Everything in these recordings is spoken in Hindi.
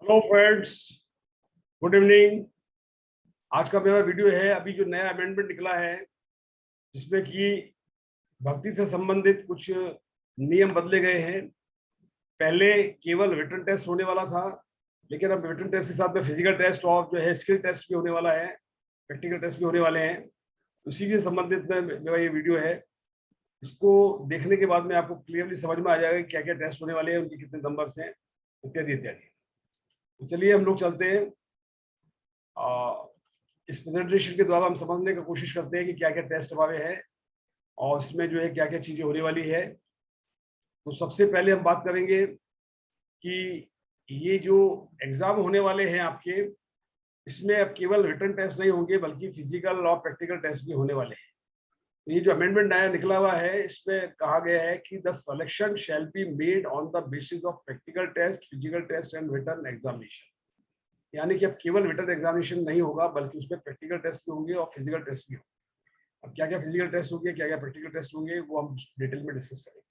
Hello friends, good evening. आज का मेरा वीडियो है अभी जो नया अमेंडमेंट निकला है जिसमें कि भर्ती से संबंधित कुछ नियम बदले गए हैं। पहले केवल रिटन टेस्ट होने वाला था, लेकिन अब रिटन टेस्ट के साथ में फिजिकल टेस्ट और जो है स्किल टेस्ट भी होने वाला है, प्रैक्टिकल टेस्ट भी होने वाले हैं। उसी से संबंधित में मेरा ये वीडियो है। इसको देखने के बाद में आपको क्लियरली समझ में आ जाएगा कि क्या क्या टेस्ट होने वाले हैं, उनके कितने नंबर्स हैं, इत्यादि इत्यादि। तो चलिए हम लोग चलते हैं। इस प्रेजेंटेशन के द्वारा हम समझने की कोशिश करते हैं कि क्या क्या टेस्ट हमारे हैं और इसमें जो है क्या क्या चीजें होने वाली है। तो सबसे पहले हम बात करेंगे कि ये जो एग्जाम होने वाले हैं आपके, इसमें अब केवल रिटन टेस्ट नहीं होंगे बल्कि फिजिकल और प्रैक्टिकल टेस्ट भी होने वाले हैं। तो ये जो अमेंडमेंट नया निकला हुआ है, इसमें कहा गया है कि the selection shall be made on the basis of practical test, physical test and written examination. यानी कि अब केवल रिटन एग्जामिनेशन नहीं होगा बल्कि उसमें प्रैक्टिकल टेस्ट भी होंगे और फिजिकल टेस्ट भी होंगे। अब क्या क्या फिजिकल टेस्ट होंगे, क्या क्या प्रैक्टिकल टेस्ट होंगे, वो हम डिटेल में डिस्कस करेंगे।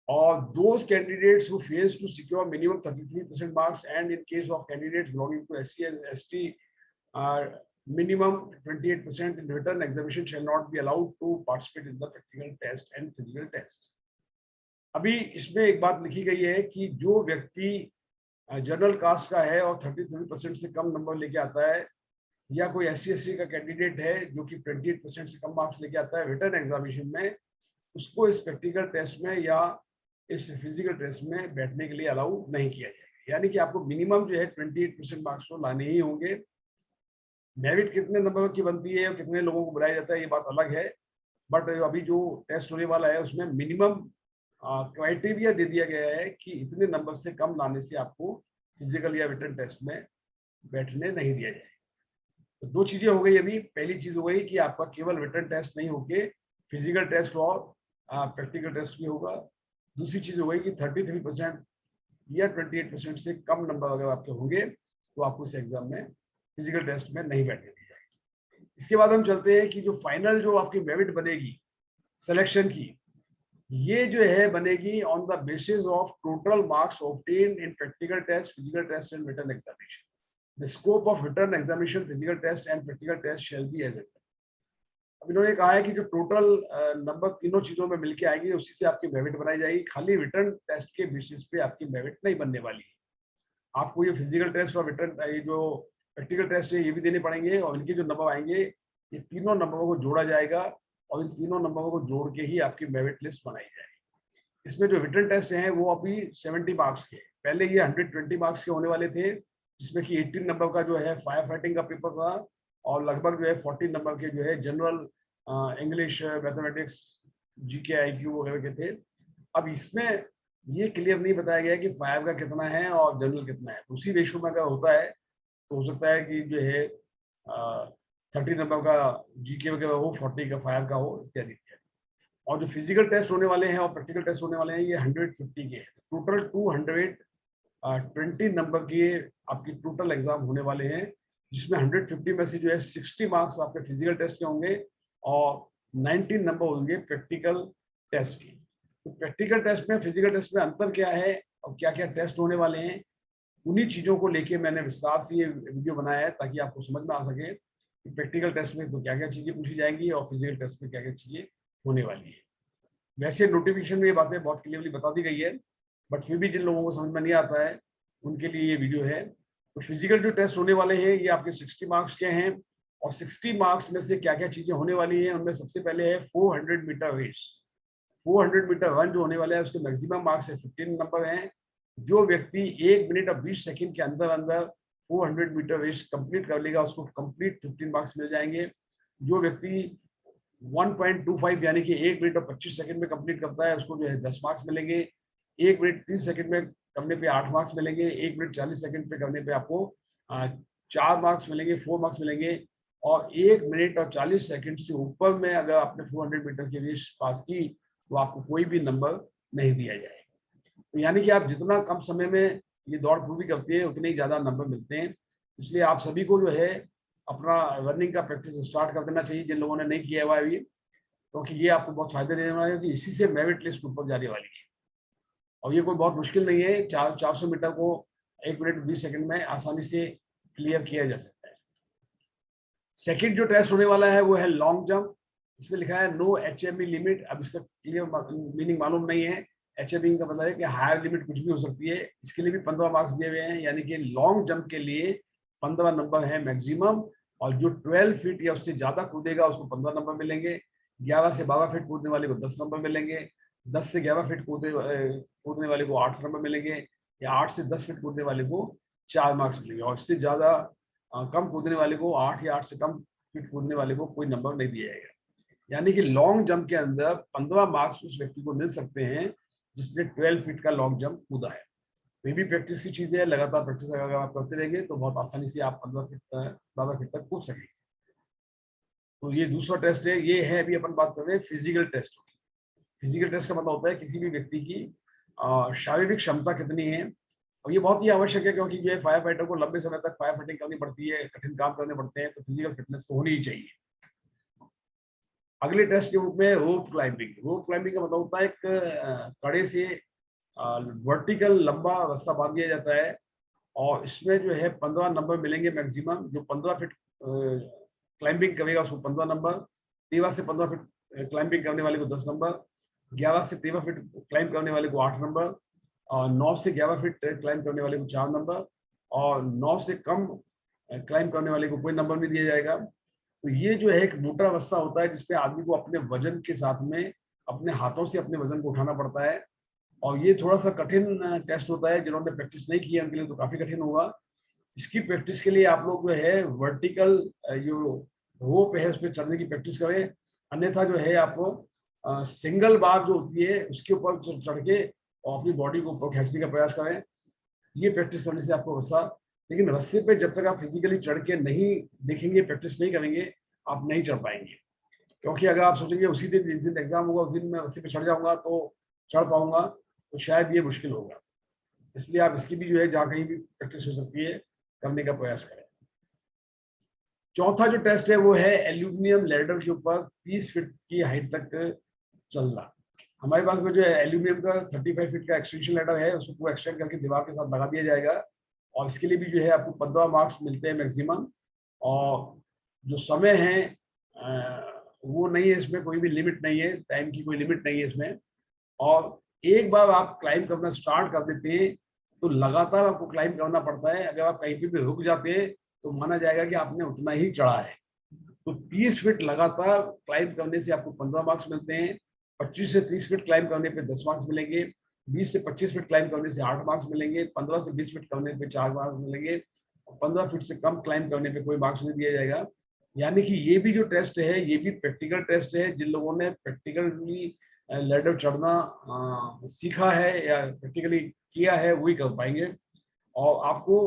और those candidates who fails to secure minimum 33% marks and in case of candidates belonging to SC and ST minimum 28% in written examination shall not be allowed to participate in the practical test and physical test। अभी इसमें एक बात लिखी गई है कि जो व्यक्ति जनरल कास्ट का है और 33% से कम नंबर लेके आता है, या कोई SC/ST का कैंडिडेट है जो कि 28% से कम मार्क्स लेके आता है रिटर्न एग्जामिनेशन में, उसको इस प्रैक्टिकल टेस्ट में या इस फिजिकल टेस्ट में बैठने के लिए अलाउ नहीं किया जाएगा। यानी कि आपको मिनिमम जो है 28% मार्क्स तो लाने ही होंगे। मेरिट कितने नंबर की बनती है और कितने लोगों को बुलाया जाता है ये बात अलग है, बट अभी जो टेस्ट होने वाला है उसमें मिनिमम क्राइटेरिया दे दिया गया है कि इतने नंबर से कम लाने से आपको फिजिकल या रिटन टेस्ट में बैठने नहीं दिया जाए। तो दो चीजें हो गई अभी। पहली चीज हो गई कि आपका केवल रिटन टेस्ट नहीं होके फिजिकल टेस्ट और प्रैक्टिकल टेस्ट भी होगा। दूसरी चीज हो गई कि 33% या 28% से कम नंबर अगर आपके होंगे तो आपको इस एग्जाम में फिजिकल टेस्ट में नहीं बैठने दी जाएगी। इसके बाद हम चलते हैं कि जो फाइनल जो आपकी मेरिट बनेगी सिलेक्शन की, ये जो है बनेगी on the basis of total marks obtained in practical test, physical test and written examination. The scope of written examination, physical test and practical test shall be as it. अब इन्होंने कहा है कि जो टोटल नंबर तीनों चीजों में मिलके आएगी उसी से आपकी मेरिट बनाई जाएगी। खाली रिटन टेस्ट के बेसिस पे आपकी मेरिट नहीं बनने वाली है। आपको ये फिजिकल टेस्ट और रिटन ये जो प्रैक्टिकल टेस्ट है ये भी देने पड़ेंगे और इनके जो नंबर आएंगे ये तीनों नंबरों को जोड़ा जाएगा और इन तीनों नंबरों को जोड़ के ही आपकी मेरिट लिस्ट बनाई जाएगी। इसमें जो रिटन टेस्ट हैं वो अभी 70 मार्क्स के, पहले ये 120 मार्क्स के होने वाले थे, जिसमें कि 18 नंबर का जो है फायर फाइटिंग का पेपर था और लगभग जो है 40 नंबर के जो है general English, mathematics, GK, IQ वगैरह के थे। अब इसमें ये क्लियर नहीं बताया गया कि फायर का कितना है और जनरल कितना है। उसी रेशो में अगर होता है तो हो सकता है कि जो है 30 नंबर का GK वगैरह हो, 40 का फायर का हो, इत्यादि इत्यादि। और जो फिजिकल टेस्ट होने वाले हैं और प्रैक्टिकल टेस्ट होने वाले हैं ये 150 के हैं। टोटल 220 नंबर के आपकी टोटल एग्जाम होने वाले हैं, जिसमें 150 में से जो है 60 मार्क्स आपके फिजिकल टेस्ट के होंगे और 19 नंबर होंगे प्रैक्टिकल टेस्ट के। तो प्रैक्टिकल टेस्ट में फिजिकल टेस्ट में अंतर क्या है और क्या क्या टेस्ट होने वाले हैं, उन्हीं चीजों को लेके मैंने विस्तार से ये वीडियो बनाया है ताकि आपको समझ में आ सके कि प्रैक्टिकल टेस्ट में तो क्या क्या चीजें पूछी जाएंगी और फिजिकल टेस्ट में क्या क्या चीजें होने वाली है। वैसे नोटिफिकेशन में ये बातें बहुत क्लियरली बता दी गई है, बट फिर भी जिन लोगों को समझ में नहीं आता है उनके लिए ये वीडियो है। तो फिजिकल जो टेस्ट होने वाले हैं ये आपके 60 मार्क्स के हैं और 60 मार्क्स में से क्या क्या चीजें होने वाली हैं उनमें सबसे पहले है 400 मीटर रेस। 400 मीटर रन जो होने वाला है उसके मैक्सिमम मार्क्स है 15 नंबर हैं। जो व्यक्ति 1 मिनट और 20 सेकंड के अंदर अंदर 400 मीटर रेस कंप्लीट कर लेगा उसको कंप्लीट 15 मार्क्स मिल जाएंगे। जो व्यक्ति 1.25 यानी कि 1 मिनट और 25 सेकंड में कंप्लीट करता है उसको जो है 10 मार्क्स मिलेंगे। 1 मिनट 30 सेकंड में करने पे 8 मार्क्स मिलेंगे। 1 मिनट 40 सेकंड पे करने पे आपको 4 मार्क्स मिलेंगे, 4 मार्क्स मिलेंगे। और 1 मिनट और 40 सेकंड से ऊपर में अगर आपने 400 मीटर की रेस पास की तो आपको कोई भी नंबर नहीं दिया जाएगा। तो यानी कि आप जितना कम समय में ये दौड़ पूरी करते हैं उतने ही ज्यादा नंबर मिलते हैं। इसलिए आप सभी को जो है अपना रनिंग का प्रैक्टिस स्टार्ट कर देना चाहिए जिन लोगों ने नहीं किया हुआ अभी, क्योंकि ये आपको बहुत फायदे देने वाला है कि इसी से मेरिट लिस्ट ऊपर जाने वाली है। और ये कोई बहुत मुश्किल नहीं है। 400 मीटर को 1 मिनट 20 सेकंड में आसानी से क्लियर किया जा सकता है। सेकंड जो टेस्ट होने वाला है वो है लॉन्ग जंप। इसमें लिखा है नो HME लिमिट। अब इसका क्लियर मीनिंग मालूम नहीं है। HME का मतलब है कि हायर लिमिट कुछ भी हो सकती है। इसके लिए भी 15 मार्क्स दिए हुए हैं, यानी कि लॉन्ग जंप के लिए 15 नंबर है मैक्सिमम, और जो 12 फीट या उससे ज्यादा कूदेगा उसको 15 नंबर मिलेंगे। 11 से 12 फीट कूदने वाले को 10 नंबर मिलेंगे। 10 से 11 फीट कूदने वाले को 8 नंबर मिलेंगे, या 8 से 10 फीट कूदने वाले को 4 मार्क्स मिलेंगे, और इससे ज्यादा कम कूदने वाले को 8 या 8 से कम फीट कूदने वाले को कोई नंबर नहीं दिया जाएगा। यानी कि लॉन्ग जंप के अंदर 15 मार्क्स उस व्यक्ति को मिल सकते हैं जिसने 12 फीट का लॉन्ग जंप कूदा है। ये भी प्रैक्टिस की चीजें है, लगातार प्रैक्टिस अगर आप करते रहेंगे तो बहुत आसानी से आप 15 फीट 12 फीट तक कूद सकेंगे। तो ये दूसरा टेस्ट है। ये है, अभी अपन बात कर रहे हैं फिजिकल टेस्ट। फिजिकल टेस्ट का मतलब होता है किसी भी व्यक्ति की शारीरिक क्षमता कितनी है, और ये बहुत ही आवश्यक है क्योंकि ये फायर फाइटर को लंबे समय तक फायर फाइटिंग करनी पड़ती है, कठिन काम करने पड़ते हैं, तो फिजिकल फिटनेस तो होनी ही चाहिए। अगले टेस्ट के रूप में रोप क्लाइंबिंग। रोप क्लाइंबिंग का मतलब होता है एक कड़े से वर्टिकल लंबा रस्सा बांध दिया जाता है, और इसमें जो है 15 नंबर मिलेंगे मैक्सिमम। जो 15 फीट क्लाइंबिंग करेगा उसको 15 नंबर, 13 से 15 फीट क्लाइंबिंग करने वाले को 10 नंबर, 11 से 13 फीट क्लाइंब करने वाले को 8 नंबर, और 9 से 11 फीट क्लाइंब करने वाले को 4 नंबर, और 9 से कम क्लाइंब करने वाले को कोई नंबर नहीं दिया जाएगा। तो ये जो है एक मोटा रस्सा होता है जिसपे आदमी को अपने वजन के साथ में अपने हाथों से अपने वजन को उठाना पड़ता है, और ये थोड़ा सा कठिन टेस्ट होता है। जिन्होंने प्रैक्टिस नहीं की है उनके लिए तो काफी कठिन होगा। इसकी प्रैक्टिस के लिए आप लोग जो है वर्टिकल जो रोप है उस पर चढ़ने की प्रैक्टिस करें, अन्यथा जो है आपको सिंगल बार जो होती है उसके ऊपर चढ़ के और अपनी बॉडी को ऊपर खींचने का प्रयास करें। ये प्रैक्टिस करने से आपको रस्सा, लेकिन रस्से पे जब तक आप फिजिकली चढ़ के नहीं देखेंगे, प्रैक्टिस नहीं करेंगे, आप नहीं चढ़ पाएंगे। क्योंकि अगर आप सोचेंगे उसी दिन जिस दिन एग्जाम होगा उस दिन मैं रस्से पे चढ़ जाऊंगा तो चढ़ पाऊंगा, तो शायद ये मुश्किल होगा। इसलिए आप इसकी भी जो है जहाँ कहीं भी प्रैक्टिस हो सकती है करने का प्रयास करें। चौथा जो टेस्ट है वो है एल्यूमिनियम लैडर के ऊपर 30 फीट की हाइट तक चलना। हमारे पास में जो है एल्यूमिनियम का 35 फीट का एक्सटेंशन लैडर है, उसको एक्सटेंड करके दीवार के साथ लगा दिया जाएगा, और इसके लिए भी जो है आपको 15 मार्क्स मिलते हैं मैक्सिमम। और जो समय है वो नहीं है, इसमें कोई भी लिमिट नहीं है, टाइम की कोई लिमिट नहीं है इसमें। और एक बार आप क्लाइंब करना स्टार्ट कर देते हैं तो लगातार आपको क्लाइंब करना पड़ता है। अगर आप कहीं पे भी रुक जाते हैं तो माना जाएगा कि आपने उतना ही चढ़ा है। तो 30 फीट लगातार क्लाइंब करने से आपको 15 मार्क्स मिलते हैं। 25 से 30 फीट क्लाइंब करने पे 10 मार्क्स मिलेंगे। 20 से 25 फीट क्लाइंब करने से 8 मार्क्स मिलेंगे। 15 से 20 फीट करने पे 4 मार्क्स मिलेंगे। 15 फीट से कम क्लाइंब करने पे कोई मार्क्स नहीं दिया जाएगा। यानी कि ये भी जो टेस्ट है ये भी प्रैक्टिकल टेस्ट है। जिन लोगों ने प्रैक्टिकली लैडर चढ़ना सीखा है या प्रैक्टिकली किया है वही कर पाएंगे। और आपको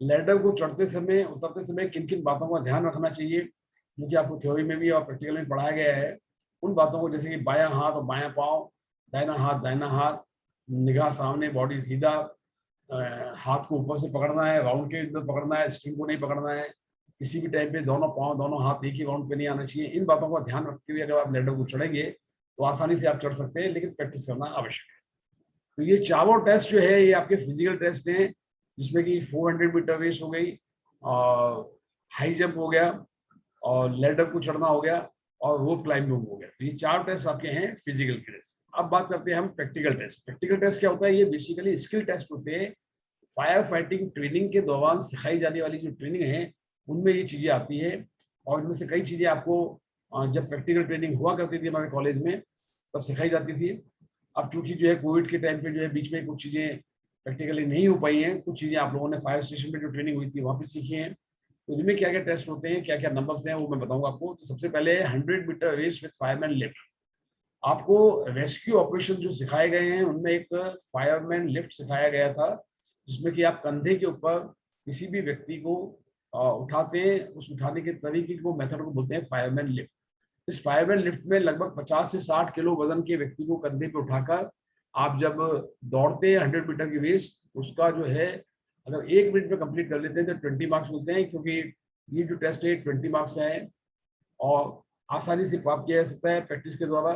लैडर को चढ़ते समय उतरते समय किन किन बातों का ध्यान रखना चाहिए, क्योंकि आपको थ्योरी में भी और प्रैक्टिकल में पढ़ाया गया है। उन बातों को, जैसे कि बायां हाथ और बायां पाँव, दाहिना हाथ, निगाह सामने, बॉडी सीधा, हाथ को ऊपर से पकड़ना है, राउंड के अंदर पकड़ना है, स्ट्रिंग को नहीं पकड़ना है। किसी भी टाइम पे दोनों पाँव दोनों हाथ एक ही राउंड पे नहीं आना चाहिए। इन बातों का ध्यान रखते हुए अगर आप लैडर को चढ़ेंगे तो आसानी से आप चढ़ सकते हैं, लेकिन प्रैक्टिस करना आवश्यक है। तो ये चारों टेस्ट जो है ये आपके फिजिकल टेस्ट हैं, जिसमें कि 400 मीटर रेस हो गई, और हाई जंप हो गया, और लैडर को चढ़ना हो गया, और रोप क्लाइंबिंग हो गया। तो ये 4 टेस्ट आपके हैं फिजिकल के टेस्ट। अब बात करते हैं हम प्रैक्टिकल टेस्ट। प्रैक्टिकल टेस्ट क्या होता है? ये बेसिकली स्किल टेस्ट होते हैं। फायर फाइटिंग ट्रेनिंग के दौरान सिखाई जाने वाली जो ट्रेनिंग है उनमें ये चीजें आती है, और इनमें से कई चीजें आपको जब प्रैक्टिकल ट्रेनिंग हुआ करती थी हमारे कॉलेज में तब सिखाई जाती थी। अब चूंकि जो है कोविड के टाइम पे जो है बीच में कुछ चीजें प्रैक्टिकली नहीं हो पाई हैं, कुछ चीजें आप लोगों ने फायर स्टेशन पे जो ट्रेनिंग हुई थी वहाँ पे सीखी हैं। तो इनमें क्या क्या टेस्ट होते हैं, क्या क्या नंबर्स हैं, वो मैं बताऊंगा आपको। तो सबसे पहले 100 metre race with fireman lift. आपको रेस्क्यू ऑपरेशन जो सिखाए गए हैं उनमें एक फायरमैन लिफ्ट सिखाया गया था, जिसमें कि आप कंधे के ऊपर किसी भी व्यक्ति को उठाते हैं। उस उठाने के तरीके को, मेथड को बोलते हैं फायरमैन लिफ्ट। इस फायरमैन लिफ्ट में लगभग 50 से 60 किलो वजन के व्यक्ति को कंधे पे उठाकर आप जब दौड़ते हैं 100 मीटर की रेस, उसका जो है अगर 1 मिनट में कंप्लीट कर लेते हैं तो 20 मार्क्स मिलते हैं। क्योंकि ये जो टेस्ट है 20 मार्क्स है और आसानी से प्राप्त किया जा सकता है प्रैक्टिस के द्वारा।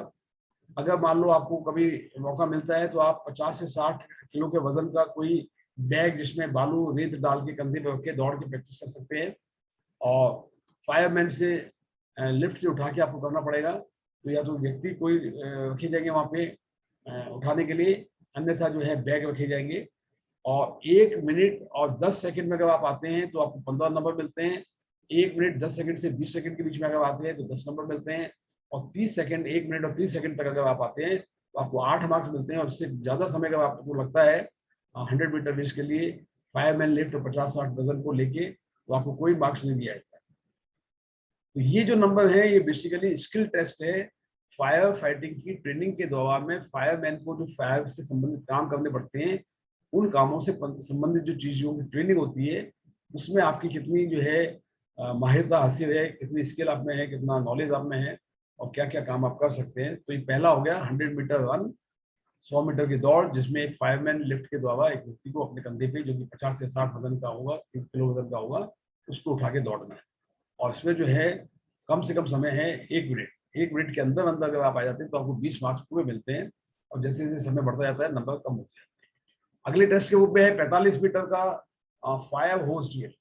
अगर मान लो आपको कभी मौका मिलता है तो आप 50 से 60 किलो के वजन का कोई बैग जिसमें बालू रेत डाल के कंधे पे रख के दौड़ के प्रैक्टिस कर सकते हैं। और फायरमैन से लिफ्ट से उठा के आपको करना पड़ेगा, तो या तो व्यक्ति कोई रखे जाएंगे वहाँ पे उठाने के लिए, अन्यथा जो है बैग रखे जाएंगे। और 1 मिनट और 10 सेकंड में अगर आप आते हैं तो आपको 15 नंबर मिलते हैं। 1 मिनट 10 सेकंड से 20 सेकंड के बीच में अगर आते हैं तो 10 नंबर मिलते हैं। और 30 सेकंड 1 मिनट और 30 सेकंड तक अगर आप आते हैं तो आपको 8 मार्क्स मिलते हैं। और इससे ज़्यादा समय अगर आपको लगता है 100 मीटर रेस के लिए फायरमैन लिफ्ट 50-60 वजन को लेके, तो आपको कोई मार्क्स नहीं दिया जाता। तो ये जो नंबर है ये बेसिकली स्किल टेस्ट है। फायर फाइटिंग की ट्रेनिंग के दौरान में फायरमैन को जो फायर से संबंधित काम करने पड़ते हैं, उन कामों से संबंधित जो चीजों की ट्रेनिंग होती है, उसमें आपकी कितनी जो है माहिरता हासिल है, कितनी स्किल आप में है, कितना नॉलेज आप में है, और क्या क्या काम आप कर सकते हैं। तो ये पहला हो गया 100 मीटर रन, 100 मीटर की दौड़, जिसमें एक फायरमैन लिफ्ट के द्वारा एक व्यक्ति को अपने कंधे पे, जो कि 50 से 60 वजन का होगा, 30 किलो वजन का होगा, उसको उठा के दौड़ना है। और इसमें जो है कम से कम समय है 1 मिनट। 1 मिनट के अंदर अंदर अगर आप आ जाते हैं तो आपको 20 मार्क्स पूरे मिलते हैं। और जैसे जैसे समय बढ़ता जाता है नंबर कम होते हैं। अगले टेस्ट के रूप में है 45 मीटर का fire hose drill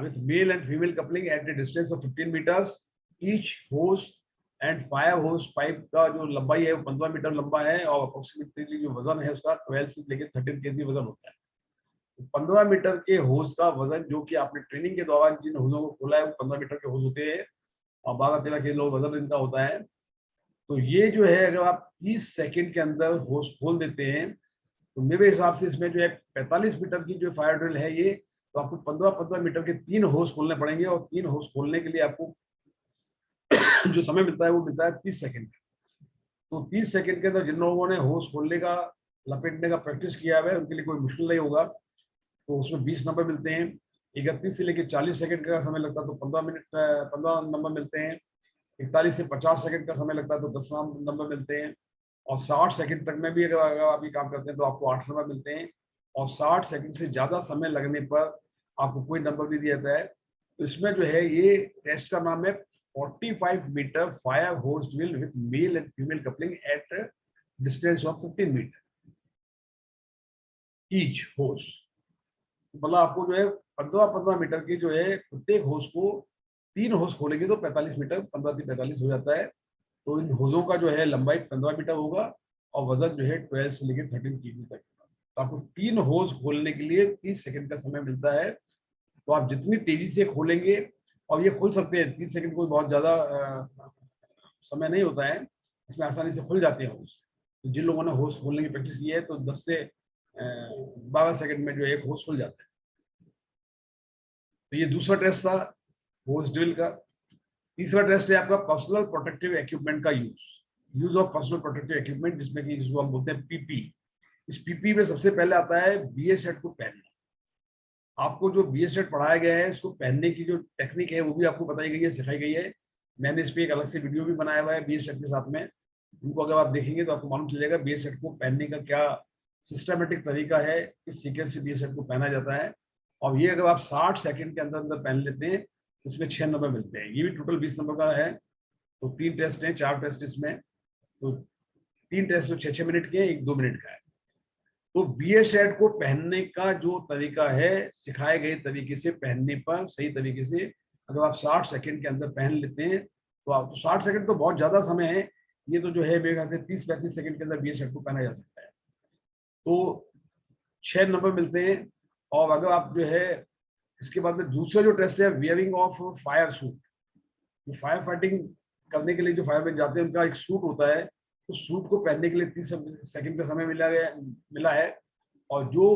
with male and female coupling at a distance of 15 metres each hose and fire hose pipe का जो लंबाई है वो 15 मीटर लंबा है। और अप्रोक्सीमेटली जो वजन है उसका 12 से लेकर 13 केजी वजन होता है। 15 मीटर के होज का वजन, जो कि आपने ट्रेनिंग के दौरान जिन होजों को खोला है वो 15 मीटर के होज होते हैं और 12-13 किलो वजन इनका होता है। तो ये जो है अगर आप 30 सेकंड के अंदर होज खोल देते हैं तो मेरे हिसाब से इसमें जो है 45 मीटर की जो फायर ड्रिल है ये, तो आपको 15-15 मीटर के 3 होज खोलने पड़ेंगे। और 3 होज खोलने के लिए आपको जो समय मिलता है वो मिलता है 30 सेकंड। तो 30 सेकंड के अंदर जिन लोगों ने होज खोलने का, लपेटने का प्रैक्टिस किया है उनके लिए कोई मुश्किल नहीं होगा। तो उसमें 20 नंबर मिलते हैं। 31 से लेकर 40 सेकंड का समय लगता है तो 15 नंबर मिलते हैं। 41 से 50 सेकंड का समय लगता है तो 10 नंबर मिलते हैं। और 60 सेकंड तक में भी अगर आप ये काम करते हैं तो आपको 8 नंबर मिलते हैं। और 60 सेकंड से ज़्यादा समय लगने पर आपको कोई नंबर नहीं दिया जाता है। तो इसमें जो है ये टेस्ट का नाम है 45 metre fire hose drill with male and female coupling at distance of 15 metre each hose. मतलब आपको जो है 15-15 मीटर की जो है प्रत्येक होस को 3 होस खोलेंगे तो 45 मीटर, 15-45 हो जाता है। तो इन होजों का जो है लंबाई 15 मीटर होगा और वजन जो है 12 से लेकर 13 केजी तक। तो आपको 3 होज खोलने के लिए 30 सेकंड का समय मिलता है। तो आप जितनी तेजी से खोलेंगे, और ये खुल सकते हैं 30 सेकंड, कोई बहुत ज्यादा समय नहीं होता है, इसमें आसानी से खुल जाते हैं होज। तो जिन लोगों ने होज खोलने की प्रैक्टिस की है तो 10 से 12 सेकंड में जो एक होज खुल जाता है। तो ये दूसरा टेस्ट था होस ड्रिल का। तीसरा टेस्ट है आपका पर्सनल प्रोटेक्टिव इक्विपमेंट का use of personal protective equipment, जिसमें कि जिसको हम बोलते हैं पीपी। इस पीपी में सबसे पहले आता है बीएस सेट को पहनना। आपको जो बीएस सेट पढ़ाया गया है उसको पहनने की जो टेक्निक है वो भी आपको बताई गई है, सिखाई गई है। मैंने इस पर एक अलग से वीडियो भी बनाया हुआ है बीएस सेट के साथ में। उनको अगर आप देखेंगे तो आपको मालूम चलेगा बीएस सेट को पहनने का क्या सिस्टमेटिक तरीका है, किस सीक्वेंस से बीएस सेट को पहना जाता है। और ये अगर आप 60 सेकंड के अंदर अंदर पहन लेते हैं तो इसमें 6 नंबर मिलते हैं। ये भी टोटल 20 नंबर का है। तो 3 टेस्ट हैं, 4 टेस्ट इसमें। तो 3 टेस्ट तो 6-6 मिनट के हैं, 1 2 मिनट का है। तो बीएस सेट को पहनने का जो तरीका है, सिखाए गए तरीके से पहनने पर सही तरीके से अगर आप 60 सेकंड के अंदर पहन लेते हैं तो आप, तो 60 सेकंड तो बहुत ज्यादा समय है। ये तो जो है मेरे ख्याल से 30-35 सेकंड के अंदर बीएस सेट को पहना जा सकता है। तो 6 नंबर मिलते हैं। और अगर आप जो है इसके बाद में दूसरा जो टेस्ट है वियरिंग ऑफ फायर सूट। जो फायर फाइटिंग करने के लिए जो फायरमैन जाते हैं उनका एक सूट होता है। तो सूट को पहनने के लिए 30 सेकंड का समय मिला है। और जो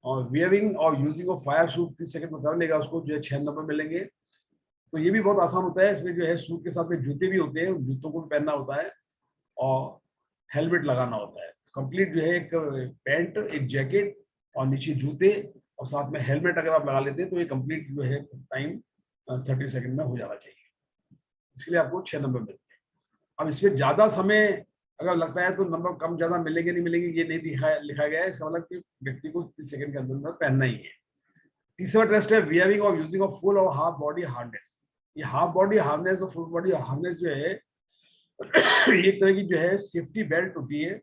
वियरिंग और using of fire suit 30 second में कर लेगा उसको जो है 6 नंबर मिलेंगे। तो ये भी बहुत आसान होता है। इसमें जो है सूट के साथ में जूते भी होते हैं, उन जूतों को भी पहनना होता है और हेलमेट लगाना होता है। कंप्लीट जो है एक पैंट, एक जैकेट और नीचे जूते और साथ में हेलमेट अगर आप लगा लेते हैं तो ये कंप्लीट जो है टाइम 30 सेकंड में हो जाना चाहिए। इसके लिए आपको 6 नंबर मिलते हैं। अब इसमें ज्यादा समय अगर लगता है तो नंबर कम ज्यादा मिलेंगे नहीं मिलेंगे ये नहीं लिखा गया है। इसका मतलब कि व्यक्ति को 30 सेकंड के अंदर पहनना ही है। तीसरा टेस्ट है वियरिंग और यूजिंग ऑफ फुल और हाफ बॉडी हार्नेस। ये हाफ बॉडी हार्नेस और फुल बॉडी हार्नेस जो है एक तरह की जो है सेफ्टी बेल्ट होती है।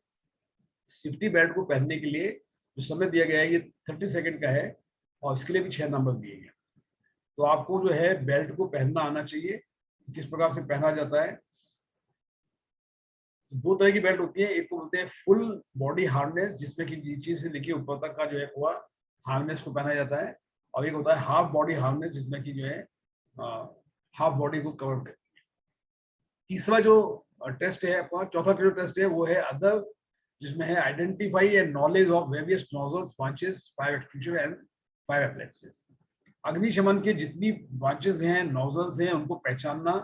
सेफ्टी बेल्ट को पहनने के लिए जो समय दिया गया है ये 30 सेकंड का है और इसके लिए भी 6 नंबर दिए गए। तो आपको जो है बेल्ट को पहनना आना चाहिए, किस प्रकार से पहना जाता है। दो तरह की बेल्ट होती है, एक को बोलते हैं फुल बॉडी हार्नेस, जिसमें कि नीचे से लेके ऊपर तक का जो है पूरा हार्नेस को पहना जाता है, और एक होता है हाफ बॉडी हार्नेस, जिसमें कि जो है हाफ बॉडी को कवर करती है। तीसरा जो टेस्ट है आपका, चौथा जो टेस्ट है वो है अदर, जिसमें है identify and knowledge of various nozzles, branches, 5 extrusion and 5 एप्लेक्सेस। अग्निशमन के जितनी ब्रांचेस हैं, नोजल्स हैं, उनको पहचानना,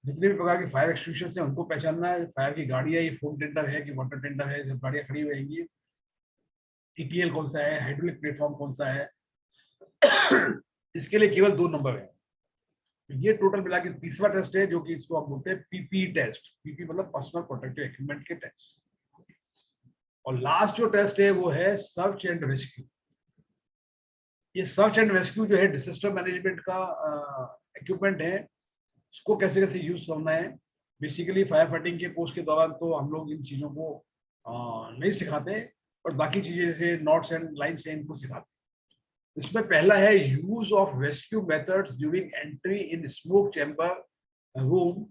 जितने भी प्रकार की फायर एक्सटिंग्विशर्स हैं उनको पहचानना है। फायर की गाड़ी है, ये फोम टेंडर है कि वाटर टेंडर है, जब गाड़ियां खड़ी रहेंगी, टीटीएल कौन सा है, हाइड्रोलिक प्लेटफॉर्म कौन सा है, इसके लिए केवल 2 नंबर है। ये टोटल मिला के तीसरा टेस्ट है, जो कि इसको हम बोलते हैं पीपी टेस्ट। पीपी मतलब पर्सनल प्रोटेक्टिव इक्विपमेंट के टेस्ट। और लास्ट जो टेस्ट है वो है सर्च एंड रेस्क्यू। ये सर्च एंड रेस्क्यू जो है डिजास्टर मैनेजमेंट का इक्विपमेंट है, उसको कैसे कैसे यूज करना है। बेसिकली फायर फाइटिंग के कोर्स के दौरान तो हम लोग इन चीजों को नहीं सिखाते, और बाकी चीजें जैसे नॉट्स एंड लाइन्स हैं इनको सिखाते हैं। इसमें पहला है use of rescue methods during entry in smoke chamber room,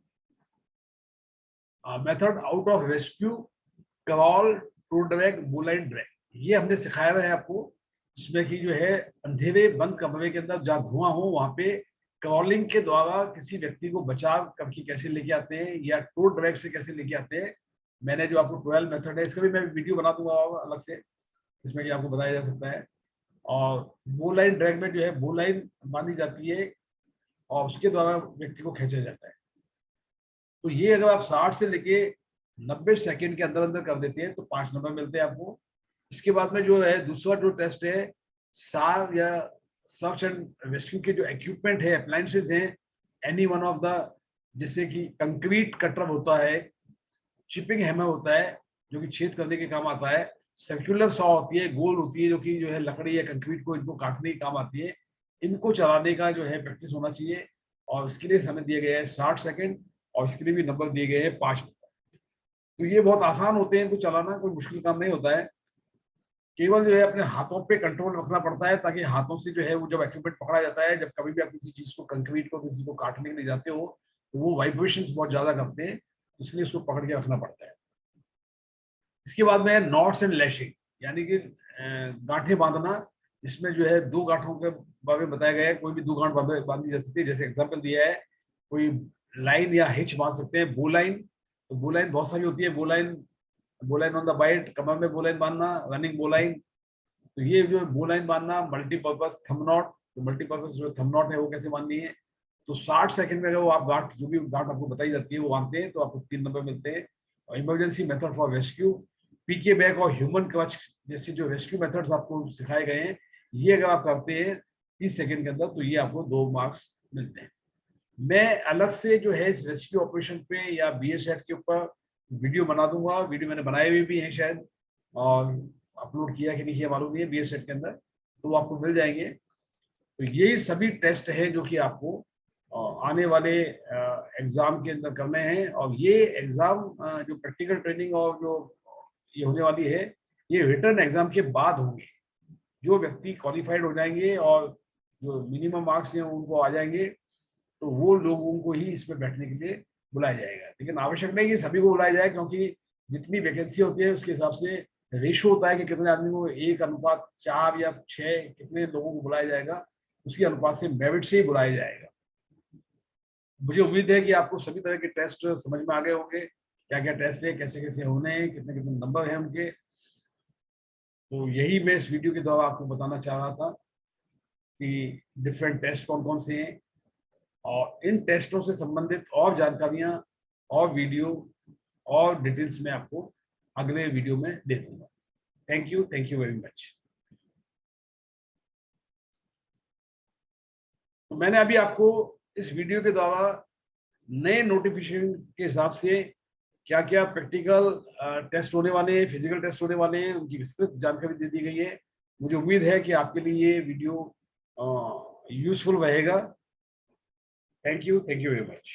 method out of rescue, crawl, to drag, bowline drag. ये हमने सिखाया हुआ है आपको, जिसमें कि जो है अंधेरे बंद कमरे के अंदर जहाँ धुआं हो वहां पे क्रॉलिंग के द्वारा किसी व्यक्ति को बचाव करके कैसे लेके आते हैं, या टू ड्रैग से कैसे लेके आते हैं। मैंने जो आपको 12 मेथड है, इसका भी मैं वीडियो बना दूंगा अलग से, इसमें कि आपको बताया जा सकता है। और बो लाइन ड्रैग में जो है बो लाइन बांधी जाती है और उसके द्वारा व्यक्ति को खींचा जाता है। तो ये अगर आप 60 से लेके 90 सेकंड के अंदर अंदर कर देते हैं तो 5 नंबर मिलते हैं आपको। इसके बाद में जो है दूसरा जो टेस्ट है, सार या सर्च एंड रेस्क्यू के जो इक्विपमेंट है, अप्लायंसेज हैं, एनी वन ऑफ द, जैसे कि कंक्रीट कटर होता है, चिपिंग हैमर होता है जो कि छेद करने के काम आता है, सर्कुलर सॉ होती है, गोल होती है, जो कि जो है लकड़ी या कंक्रीट को इनको काटने के काम आती है। इनको चलाने का जो है प्रैक्टिस होना चाहिए, और इसके लिए समय दिया गया है 60 सेकंड, और इसके लिए भी नंबर दिए गए हैं 5 नंबर। तो ये बहुत आसान होते हैं, तो चलाना कोई मुश्किल काम नहीं होता है। केवल जो है अपने हाथों पे कंट्रोल रखना पड़ता है, ताकि हाथों से जो है वो जब इक्विपमेंट पकड़ा जाता है, जब कभी भी आप किसी चीज को, कंक्रीट को, किसी को काटने के लिए जाते हो, तो वो वाइब्रेशंस बहुत ज्यादा करते हैं, इसलिए उसको पकड़ के रखना पड़ता है। इसके बाद में है नॉट्स एंड लैशिंग, यानी कि गांठें बांधना। इसमें जो है 2 गांठों के बारे में बताया गया है, कोई भी 2 गांठ बांधी जा सकती है। जैसे एग्जाम्पल दिया है, कोई लाइन या हिच बांध सकते हैं, बो लाइन। तो बो लाइन बहुत सारी होती है, बो लाइन ऑन द बाइट, कमर में बो लाइन बांधना, रनिंग बो लाइन। तो ये जो बो लाइन बांधना, मल्टीपर्पज थंब नॉट, तो मल्टीपर्पज जो थंब नॉट है वो कैसे बांधनी है। तो 60 सेकंड में अगर वो आप गांठ, जो भी गांठ आपको बताई जाती है वो बांधते हैं, तो आपको 3 नंबर मिलते हैं। और emergency method for rescue, PK bag और ह्यूमन क्लच जैसे जो रेस्क्यू मेथड्स आपको सिखाए गए हैं, ये अगर आप करते हैं 30 सेकंड के अंदर, तो ये आपको 2 मार्क्स मिलते हैं। मैं अलग से जो है इस रेस्क्यू ऑपरेशन पे या बीएसएफ के ऊपर वीडियो बना दूंगा। वीडियो मैंने बनाए हुए भी हैं शायद, और अपलोड किया कि नहीं किया मालूम नहीं है बीएसएफ के अंदर, तो वो आपको मिल जाएंगे। तो ये सभी टेस्ट है जो कि आपको आने वाले एग्जाम के अंदर करने हैं। और ये एग्जाम जो प्रैक्टिकल ट्रेनिंग और जो ये होने वाली है, ये रिटर्न एग्जाम के बाद होंगे। जो व्यक्ति क्वालिफाइड हो जाएंगे और जो मिनिमम मार्क्स हैं उनको आ जाएंगे, तो वो लोगों को ही इसमें बैठने के लिए बुलाया जाएगा। लेकिन आवश्यक नहीं कि सभी को बुलाया जाए, क्योंकि जितनी वैकेंसी होती है उसके हिसाब से रेशो होता है कि कितने आदमी को 1:4 या 6 कितने लोगों को बुलाया जाएगा, उसी अनुपात से मेरिट से ही बुलाया जाएगा। मुझे उम्मीद है कि आपको सभी तरह के टेस्ट समझ में आ गए होंगे, क्या क्या टेस्ट है, कैसे कैसे होने हैं, कितने कितने नंबर हैं उनके। तो यही मैं इस वीडियो के द्वारा आपको बताना चाह रहा था कि डिफरेंट टेस्ट कौन कौन से हैं, और इन टेस्टों से संबंधित और जानकारियां और वीडियो और डिटेल्स में आपको अगले वीडियो में दे दूंगा। Thank you very much. तो मैंने अभी आपको इस वीडियो के द्वारा नए नोटिफिकेशन के हिसाब से क्या क्या प्रैक्टिकल टेस्ट होने वाले हैं, फिजिकल टेस्ट होने वाले हैं, उनकी विस्तृत जानकारी दे दी गई है। मुझे उम्मीद है कि आपके लिए ये वीडियो यूजफुल रहेगा। Thank you very much.